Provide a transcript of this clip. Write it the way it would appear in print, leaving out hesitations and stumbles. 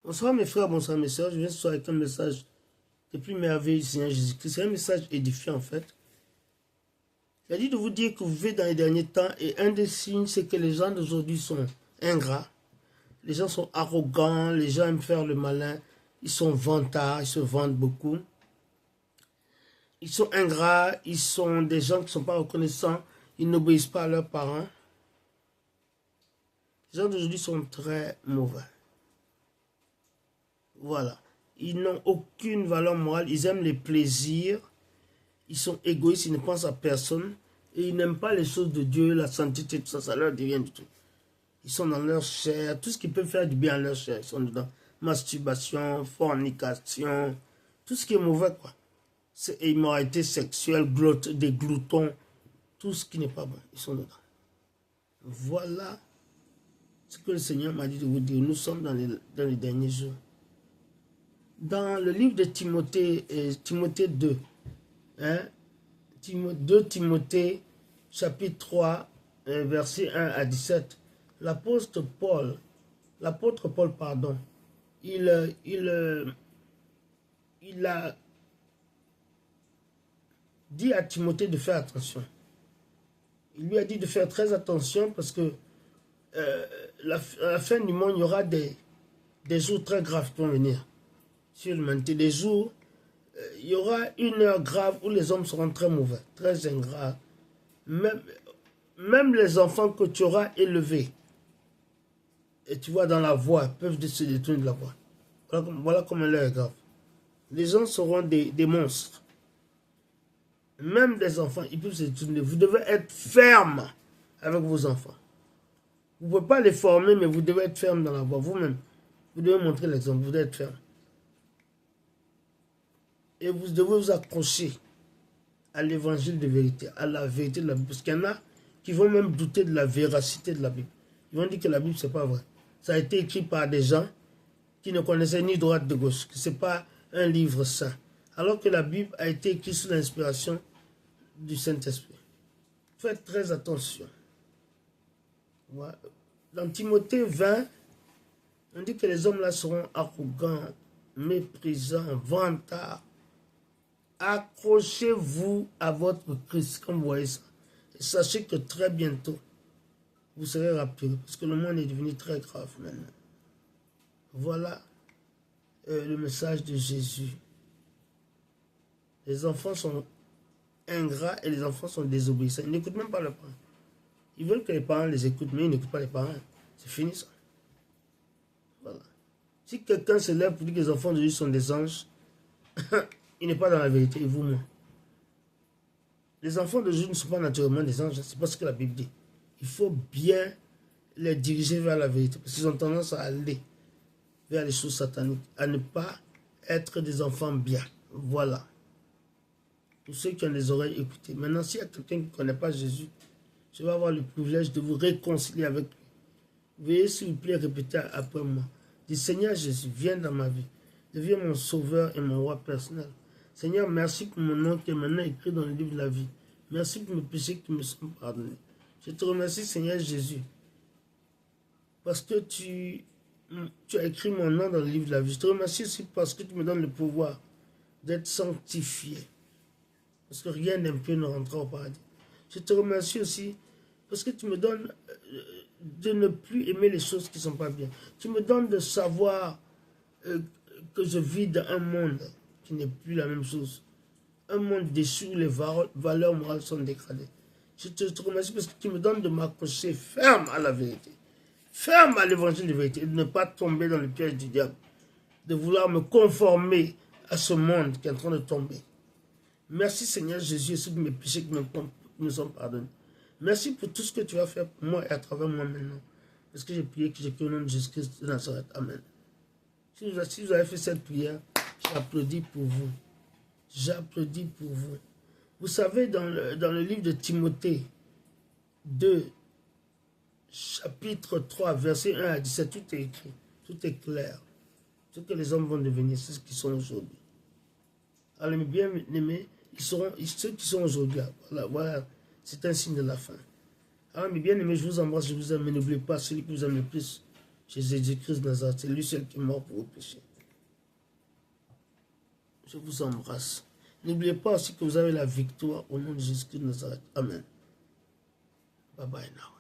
Bonsoir mes frères, bonsoir mes soeurs. Je viens ce soir avec un message le plus merveilleux du Seigneur Jésus-Christ. C'est un message édifiant en fait. Il a dit de vous dire que vous vivez dans les derniers temps et un des signes, c'est que les gens d'aujourd'hui sont ingrats. Les gens sont arrogants, les gens aiment faire le malin, ils sont vantards, ils se vantent beaucoup. Ils sont ingrats, ils sont des gens qui ne sont pas reconnaissants, ils n'obéissent pas à leurs parents. Les gens d'aujourd'hui sont très mauvais. Voilà. Ils n'ont aucune valeur morale, ils aiment les plaisirs, ils sont égoïstes, ils ne pensent à personne et ils n'aiment pas les choses de Dieu, la sainteté, tout ça, ça leur dit rien du tout. Ils sont dans leur chair, tout ce qui peut faire du bien à leur chair, ils sont dedans. Masturbation, fornication, tout ce qui est mauvais, quoi. C'est immoralité sexuelle, des gloutons, tout ce qui n'est pas bon, ils sont dedans. Voilà ce que le Seigneur m'a dit de vous dire. Nous sommes dans les derniers jours. Dans le livre de Timothée, Timothée 2, 2 Timothée, chapitre 3, verset 1 à 17, l'apôtre Paul, il a dit à Timothée de faire attention. Il lui a dit de faire très attention parce que à la fin du monde, il y aura des jours très graves qui vont venir sur l'humanité. Des jours, il y aura une heure grave où les hommes seront très mauvais, très ingrats. Même les enfants que tu auras élevés, et tu vois dans la voie, peuvent se détourner de la voie. Voilà comment l'heure est grave. Les gens seront des monstres. Même des enfants, ils peuvent se détourner. Vous devez être ferme avec vos enfants. Vous ne pouvez pas les former, mais vous devez être ferme dans la voie. Vous-même, vous devez montrer l'exemple, vous devez être ferme. Et vous devez vous accrocher à l'évangile de vérité, à la vérité de la Bible. Parce qu'il y en a qui vont même douter de la véracité de la Bible. Ils vont dire que la Bible, ce n'est pas vrai. Ça a été écrit par des gens qui ne connaissaient ni droite ni gauche, que ce n'est pas un livre saint. Alors que la Bible a été écrite sous l'inspiration du Saint-Esprit. Faites très attention. Voilà. Dans Timothée 20, on dit que les hommes là seront arrogants, méprisants, vantards. Accrochez-vous à votre Christ, comme vous voyez ça. Et sachez que très bientôt, vous serez rapturés, parce que le monde est devenu très grave maintenant. Voilà le message de Jésus. Les enfants sont ingrats et les enfants sont désobéissants. Ils n'écoutent même pas leurs parents. Ils veulent que les parents les écoutent, mais ils n'écoutent pas les parents. C'est fini ça. Voilà. Si quelqu'un se lève pour dire que les enfants de Dieu sont des anges, il n'est pas dans la vérité, et vous, moi. Les enfants de Dieu ne sont pas naturellement des anges, c'est pas ce que la Bible dit. Il faut bien les diriger vers la vérité, parce qu'ils ont tendance à aller vers les choses sataniques, à ne pas être des enfants bien. Voilà. Pour ceux qui ont les oreilles, écoutez. Maintenant, s'il y a quelqu'un qui ne connaît pas Jésus, je vais avoir le privilège de vous réconcilier avec lui. Veuillez, s'il vous plaît, répéter après moi. Dis, Seigneur Jésus, viens dans ma vie. Deviens mon sauveur et mon roi personnel. Seigneur, merci pour mon nom qui est maintenant écrit dans le livre de la vie. Merci pour mes péchés qui me sont pardonnés. Je te remercie, Seigneur Jésus, parce que tu as écrit mon nom dans le livre de la vie. Je te remercie aussi parce que tu me donnes le pouvoir d'être sanctifié. Parce que rien d'impur ne rentrera au paradis. Je te remercie aussi parce que tu me donnes de ne plus aimer les choses qui ne sont pas bien. Tu me donnes de savoir que je vis dans un monde qui n'est plus la même chose. Un monde déçu où les valeurs morales sont dégradées. Je te remercie parce que tu me donnes de m'accrocher ferme à la vérité. Ferme à l'évangile de vérité. Et de ne pas tomber dans le piège du diable. De vouloir me conformer à ce monde qui est en train de tomber. Merci Seigneur Jésus et pour mes péchés qui me sont pardonnés. Merci pour tout ce que tu vas faire pour moi et à travers moi maintenant. Parce que j'ai prié que j'ai cru au nom de Jésus-Christ de Nazareth. Amen. Si vous avez fait cette prière, j'applaudis pour vous. J'applaudis pour vous. Vous savez, dans le livre de Timothée 2, chapitre 3, verset 1 à 17, tout est écrit, tout est clair. Ce que les hommes vont devenir, c'est ce qu'ils sont aujourd'hui. Alors, mes bien-aimés, ceux qui sont aujourd'hui, voilà, c'est un signe de la fin. Alors, mes bien-aimés, je vous embrasse, je vous aime, mais n'oubliez pas celui qui vous aime le plus. Jésus-Christ de Nazareth. C'est lui seul qui est mort pour vos péchés. Je vous embrasse. N'oubliez pas aussi que vous avez la victoire au nom de Jésus-Christ de Nazareth. Amen. Bye bye now.